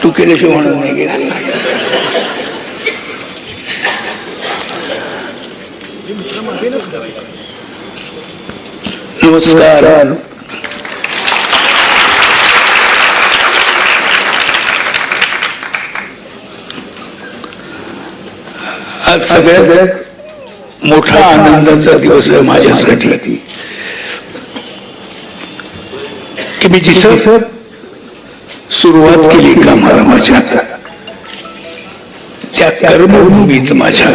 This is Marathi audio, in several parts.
तू केल्याशिवाय म्हणून नाही गेलं. नमस्कार. आज सगळ्यात मोठा आनंदाचा दिवस आहे माझ्यासाठी की मी जिथं सुरुवात केली कामाला माझ्या त्या कर्मभूमीत माझ्या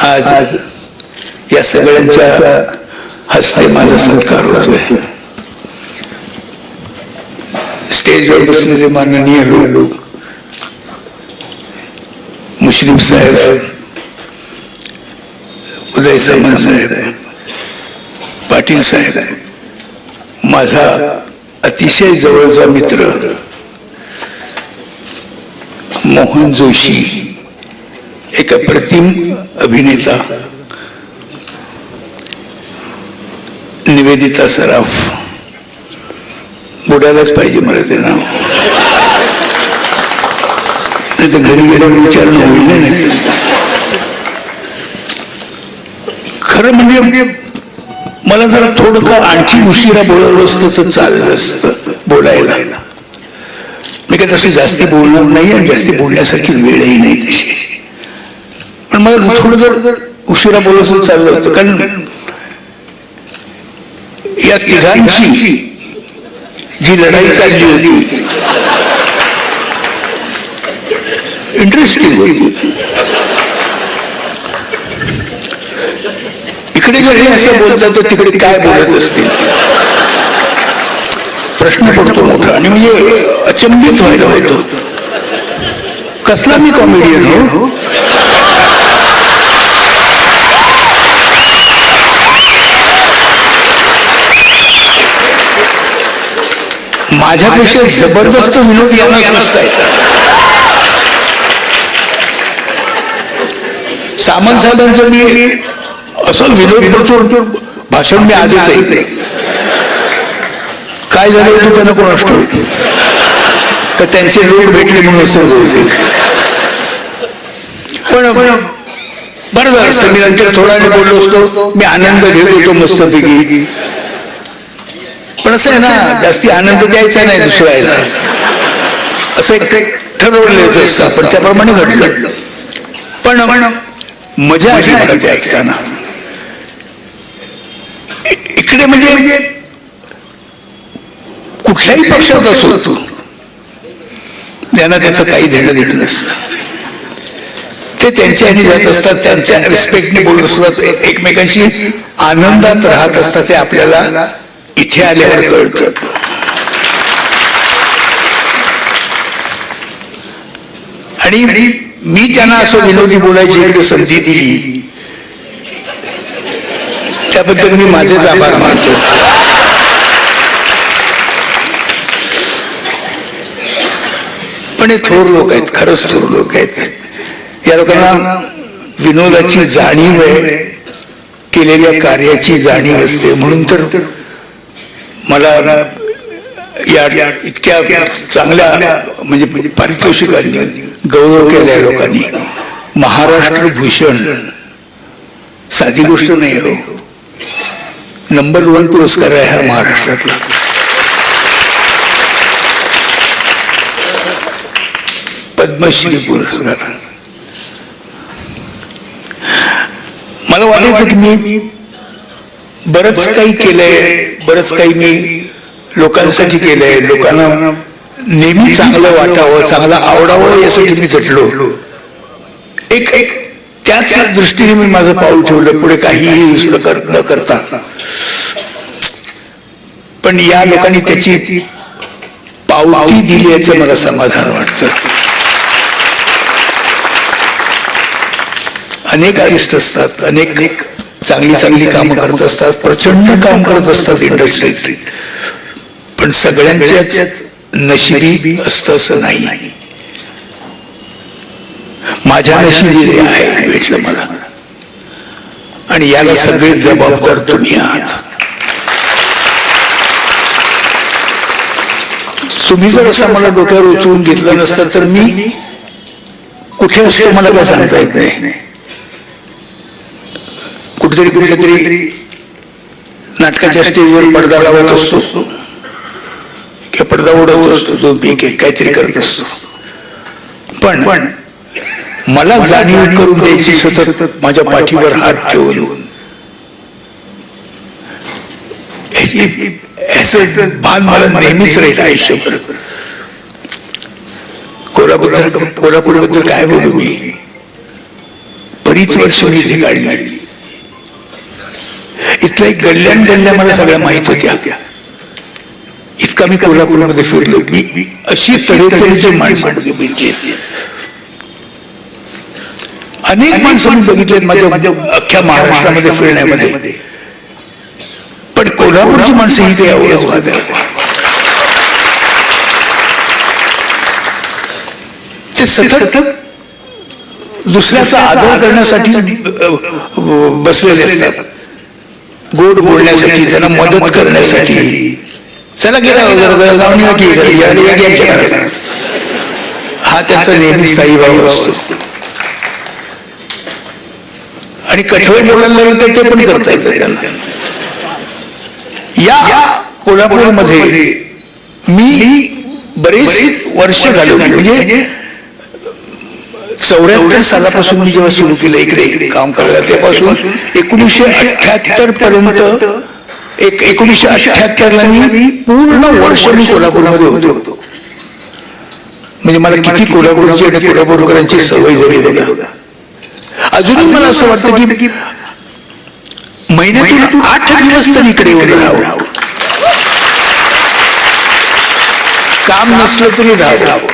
आज या सगळ्यांच्या हस्ते माझा सत्कार होतोय. स्टेजवर बसलेले माननीय लोक, मुश्रीफ साहेब, उदय सामंत साहेब, पाटील साहेब, माझा अतिशय जवळचा मित्र मोहन जोशी, एक अप्रतिम अभिनेता निवेदिता सराफ, बोलायलाच पाहिजे मला ते नाव, नाही तर घरी गेल्यावर विचारणं होईल नाही. खरं म्हणजे मला जरा थोडं का आणखी उशिरा बोलावलं असतं तर चाललं असतं बोलायला. मी काय तशी जास्ती बोलणार नाही आणि जास्ती बोलण्यासारखी वेळही नाही तशी, पण मला थोडं जर उशिरा बोलायचं चाललं होतं. कारण या तिघांची जी लढाई चालली होती इंटरेस्टिंग होती. इकडे जर हे असं बोलतात तर तिकडे काय बोलत असतील प्रश्न पडतो मोठा. आणि म्हणजे अचंबित व्हायला होतो, कसला मी कॉमेडियन हो. माझ्यापेक्षा जबरदस्त विनोद यांना सुचताय. सामंत साहेबांचं मी असं विनोदप्रचूर भाषण मी आधीच ऐकले. काय झालं होतं त्यांना कोणास ठाऊक, तर त्यांचे लोक भेटले म्हणून असं होते. पण बरं झालं असतं, मी नंतर थोडा वेळ बोललो असतो. मी आनंद घेत होतो मस्तपैकी, पण असं आहे ना, जास्ती आनंद द्यायचा नाही दुसऱ्याला, असं एक ठरवलेलं असतं. पण त्याप्रमाणे घडलं. पण मजा आली मला ते ऐकताना. इकडे म्हणजे कुठल्याही पक्षात असो तो, त्यांना त्याचं काही देणं नसतं. ते त्यांच्या ह्याने जात असतात, त्यांच्या रिस्पेक्टने बोलत असतात, एकमेकांशी आनंदात राहत असतात. ते आपल्याला इथे आल्यावर कळतं. आणि मी त्यांना असं विनोदी बोलायची इकडे संधी दिली, त्याबद्दल मी माझेच आभार मानतो. पण हे थोर लोक आहेत, खरंच थोर लोक आहेत. या लोकांना विनोदाची जाणीव आहे, केलेल्या कार्याची जाणीव असते. म्हणून तर मला या इतक्या चांगल्या म्हणजे पारितोषिकांनी गौरव केलाय लोकांनी. महाराष्ट्र भूषण साधी गोष्ट नाही हो. नंबर 1 पुरस्कार आहे हा महाराष्ट्रातला. पद्मश्री पुरस्कार. मला वाटायचं की मी बरंच काही केलंय, बरंच काही मी लोकांसाठी केलंय. लोकांना नेहमी चांगलं वाटावं, चांगलं आवडावं यासाठी मी झटलो. एक त्याच दृष्टीने मी माझं पाऊल ठेवलं, पुढे काहीही दुसरं न करता. पण या लोकांनी त्याची पावती दिली याचं मला समाधान वाटतं. अनेक आर्टिस्ट असतात, अनेक चांगली कामं करत असतात, प्रचंड काम करत असतात इंडस्ट्रीत. पण सगळ्यांच्याच नशिबी असतं असं नाही. माझ्या नशिबी आहे भेटलं मला, आणि याला सगळे जबाबदार तुम्ही आहात. तुम्ही जर असं मला डोक्यावर उचलून घेतलं नसतं तर मी कुठे असतो मला काय सांगता येत नाही. कुठेतरी कुठल्या तरी नाटकाच्या स्टेजवर पडदा लावत असतो किंवा पडदा उडवत असतो, दोन पैकी काहीतरी करत असतो. पण मला जाणीव करून द्यायची सतत माझ्या पाठीवर हात ठेवून ह्याचं भान मला नेहमीच राहील आयुष्यभर. कोल्हापूरबद्दल काय बोलू मी, बरीच वर्ष मी इथे काढली. इथल्या गल्ल्या मला सगळ्या माहित होत्या. इतका मी कोल्हापूरमध्ये फिरलो. मी अशी तऱ्हेतऱ्हेची माणसं बघितली, अनेक माणसं मी बघितलेत माझ्या अख्ख्या महाराष्ट्रामध्ये फिरण्यामध्ये. पण कोल्हापूरची माणसं ही काही एवढंच वाद आहे. ते सतत दुसऱ्याचा आदर करण्यासाठी बसलेले असतात, गोड बोलण्यासाठी, त्यांना मदत करण्यासाठी. चला गेला जाऊन हा त्यांचा नेहमी स्थायी भाव असतो. आणि कठोर बोलायला लागलं तर ते पण करता येतं त्यांना. या कोल्हापूरमध्ये मी बरेच वर्ष घालवली. म्हणजे 74 सालापासून मी जेव्हा सुरू केलं इकडे काम करायला, तेव्हापासून 1978 पर्यंत 1978 ला मी पूर्ण वर्ष मी कोल्हापूरमध्ये होतो. म्हणजे मला किती कोल्हापूरची आणि कोल्हापूरकरांची सवय झाली बघा. अजूनही मला असं वाटतं की महिन्यातून 8 दिवस तरी इकडे येऊन राहावं, काम नसलं तरी राहावं,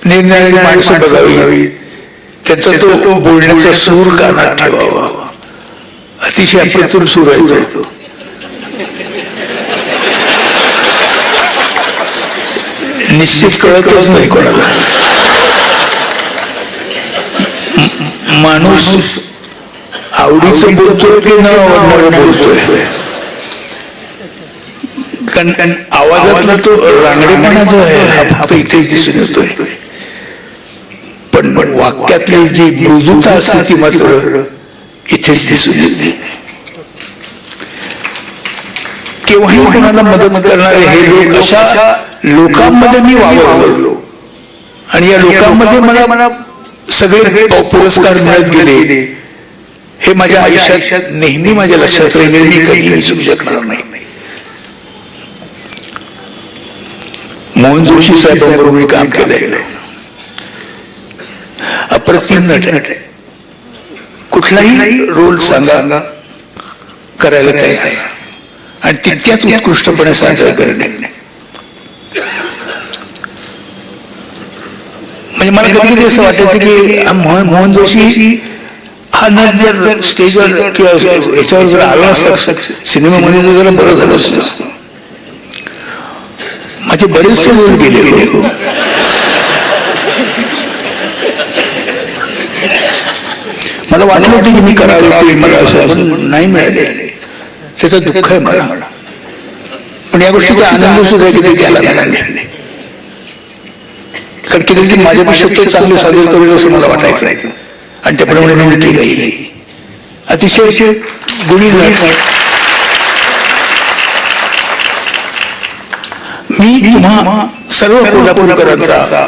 निरनिराळी माणसं बघावी, त्याचा तो बोलण्याचा सूर कानात ठेवावा. अतिशय अप्रतिम सूर आहे तो. निश्चित कळतच नाही कोणाला. माणूस आवडीचं बोलतोय की न आवडणारं बोलतोय. कारण आवाजातला तो रांगडेपणा जो आहे हा फक्त इथेच दिसून येतोय. पण वाक्यातली जी मृदुता असते ती मात्र इथेच दिसून येते. केव्हाही कोणाला मदत करणारे हे लोक, अशा लोकांमध्ये मी वावरलो आणि या लोकांमध्ये मला सगळे पुरस्कार मिळत गेले. हे माझ्या आयुष्यात नेहमी माझ्या लक्षात राहिले, मी कधी विसरू शकणार नाही. मोहन जोशी साहेबांबरोबर मी काम केलंय. अप्रतिम नट आहे. कुठलाही रोल सांगा करायला तयार आहे आणि तितक्याच उत्कृष्टपणे सादर करणे. म्हणजे मला कधी कधी असं वाटायचं की मोहन जोशी हा नट जर स्टेजवर किंवा याच्यावर जर आला असता सिनेमामध्ये तर जरा बरं झालं असतं. माझे बरेचसे रोल गेले. मला वाटलं होतं की मी करावे ते, मला असं पण नाही मिळाले. त्याचं दुःख आहे मला. पण या गोष्टीचा आनंद सुद्धा किती त्याला मिळाले. कारण किती माझ्यापेक्षा तो चांगले सादर करेल असं मला वाटायचं आणि त्याप्रमाणे मी केलंही. अतिशय गुणी नट. मी तुम्हा सर्व कोल्हापूरकरांचा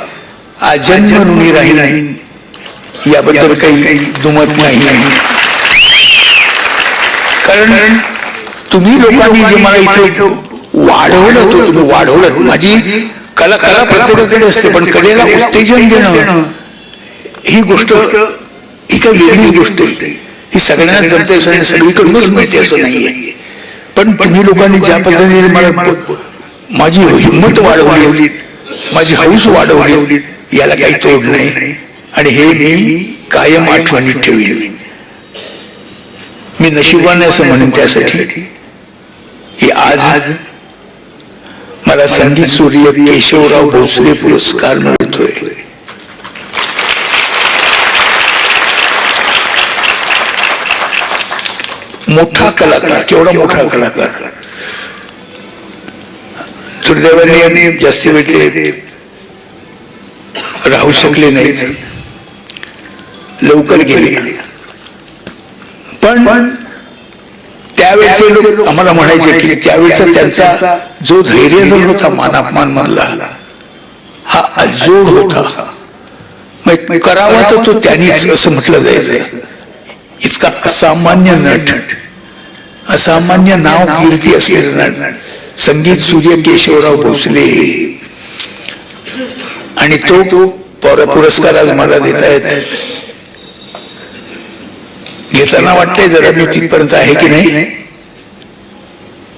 आजन्म ऋणी राहीन याबद्दल काही दुमत नाही. कारण तुम्ही लोकांनी जे मला इथे वाढवलं, तो तुम्ही वाढवलं. माझी कला प्रत्येकाकडे असते, पण कलेला उत्तेजन देणं ही गोष्ट ही काही वेगळी गोष्ट आहे. ही सगळ्यांना जमते असं सगळीकडूनच मिळते असं नाहीये. पण तुम्ही लोकांनी ज्या पद्धतीने मला माझी हिंमत वाढवली, माझी हौस वाढवली, याला काही तोड नाही. आणि हे मी कायम आठवणीत ठेवीन. मी नशिबाने असं म्हणेन त्यासाठी की आज मला संगीत सूर्य केशवराव भोसले पुरस्कार मिळतोय. मोठा कलाकार, केवढा मोठा कलाकार. दुर्दैवाने जास्ती वेळ ते राहू शकले नाहीत, लवकर गेले. पण त्यावेळेचे लोक आम्हाला म्हणायचे की त्यावेळेचा त्यांचा जो धैर्यधर होता मानापमान मधला हा अजोड होता. करावा तर तो त्यांनीच असं म्हटलं जायचं. इतका असामान्य नट, असामान्य नाव कीर्ती असलेला नट संगीत सूर्य केशवराव भोसले, आणि तो पुरस्कार आज मला देत आहेत. घेताना वाटतंय जरा मी तिथपर्यंत आहे की नाही,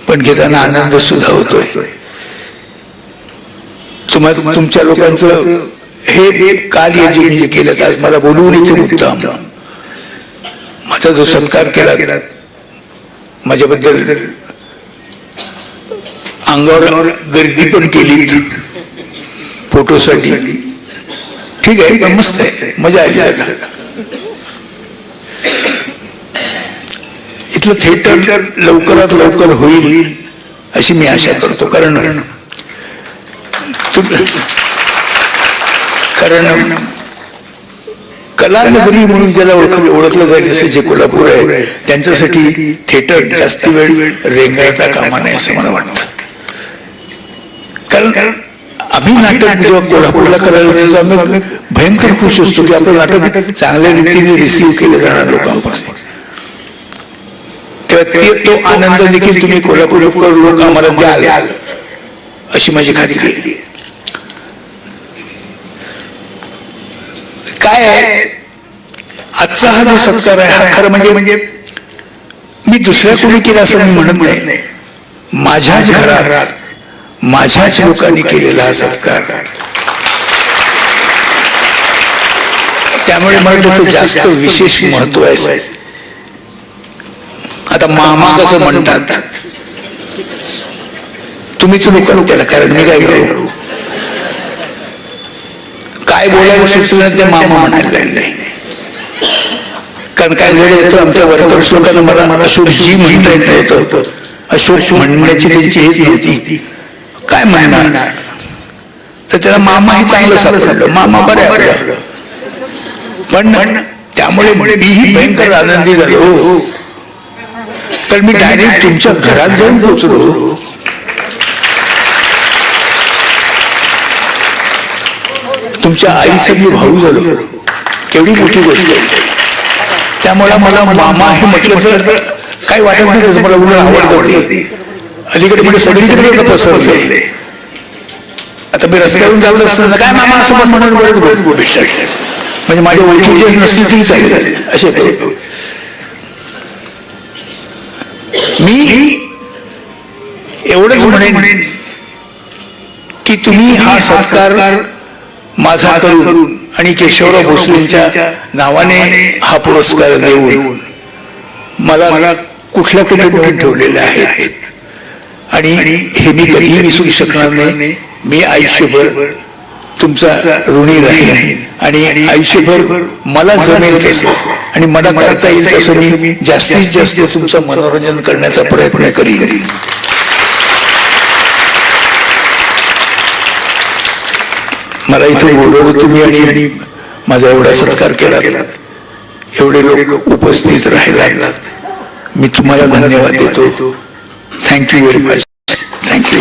पण घेताना आनंद सुद्धा होतोय. तुमच्या लोकांचं हे कार्य जे मी केलं आज मला बोलवून इथे मुद्दाम माझा जो सत्कार केला, माझ्याबद्दल अंगावर गर्दी पण केली फोटोसाठी, ठीक आहे, पण मस्त आहे, मजा आली. आता इथलं थिएटर लवकरात लवकर होईल अशी मी आशा करतो. कारण कलानगरी म्हणून ज्याला ओळखलं जाईल असं जे कोल्हापूर आहे त्यांच्यासाठी थिएटर जास्ती वेळ रेंगाळता कामा नये असं मला वाटतं. कारण आम्ही नाटक जेव्हा कोल्हापूरला करायला आम्ही भयंकर खुश असतो की आपलं नाटक चांगल्या रीतीने रिसीव्ह केलं जाणार लोकांपासून. तेव्हा तो आनंद देखील तुम्ही कोल्हापूरकर लोक आम्हाला द्याल अशी माझी खात्री आहे. काय आहे आजचा हा जो सत्कार आहे हा खरं म्हणजे मी दुसऱ्या कोणी केला असं मी म्हणत नाही, माझ्याच घरात माझ्याच लोकांनी केलेला हा सत्कार. त्यामुळे मला त्याचं जास्त विशेष महत्व आहे. आता मामा कसं म्हणतात तुम्हीच लोक त्याला, कारण मी काय करू, काय बोलायला सुचलं ते मामा म्हणायला नाही. कारण काय झालं होतं आमच्या वर्कर्स लोकांना मला अशोक जी म्हणता येत नव्हतं. अशोक म्हणण्याची त्यांची हेच नव्हती, काय म्हणणार, तर त्याला मामा हे चांगलं सापडलं, मामा बरं आपलं. पण त्यामुळे मीही भयंकर आनंदी झालो. तर मी डायरेक्ट तुमच्या घरात जाऊन पोचलो. तुमच्या आईचा मी भाऊ झालो, केवढी मोठी गोष्ट आहे. त्यामुळे मला मामा हे म्हटलं तर काही वाटत नाही, त्याचं मला उलट आवडत होती. अलीकडे म्हणजे सगळीकडे पसरले. आता मी रस्त्यावरून जात असताना काय मामा असं पण म्हणत बरेच गोष्ट म्हणजे माझ्या ओळखीचे नसली तरी चालेल असे. मी एवढंच म्हणेन की तुम्ही हा सत्कार माझा करून आणि केशवराव भोसलेंच्या नावाने हा पुरस्कार देऊन मला कुठल्या कुठे नेऊन ठेवलेले आहेत. आणि हे मी कधीही विसरू शकणार नाही. मी आयुष्यभर तुमचा ऋणी राहीन आणि आयुष्यभर मला जमेल तसं आणि मला करता येईल तसं मी जास्तीत जास्त तुमचं मनोरंजन करण्याचा प्रयत्न करीन. मला इथे बोलवलं तुम्ही आणि माझा एवढा सत्कार केला, एवढे लोक उपस्थित राहिलात, मी तुम्हाला धन्यवाद देतो. Thank you very much. थँक्यू.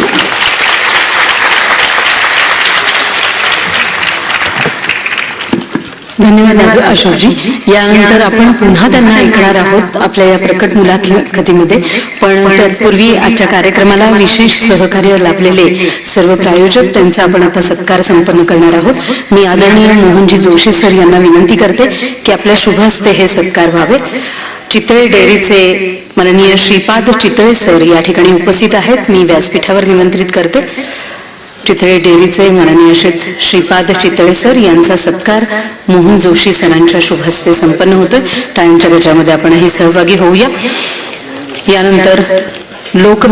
धन्यवाद अशोकजी. यानंतर आपण पुन्हा त्यांना ऐकणार आहोत आपल्या या प्रकट मुलाखतीमध्ये. पण तत्पूर्वी आजच्या कार्यक्रमाला विशेष सहकार्य लाभलेले सर्व प्रायोजक त्यांचा आपण आता सत्कार संपन्न करणार आहोत. मी आदरणीय मोहनजी जोशी सर यांना विनंती करते की आपल्या शुभ हस्ते हे सत्कार व्हावेत. चितळे डेअरीचे माननीय श्रीपाद चितळे सर या ठिकाणी उपस्थित आहेत. मी व्यासपीठावर निमंत्रित करते. चितळे डेअरीचे माननीय श्रीपाद चितळे सर यांचा सत्कार मोहन जोशी सरांच्या शुभ हस्ते संपन्न होतोय. टाळ्यांच्या गजरामध्ये आपणही सहभागी होऊया. यानंतर लोक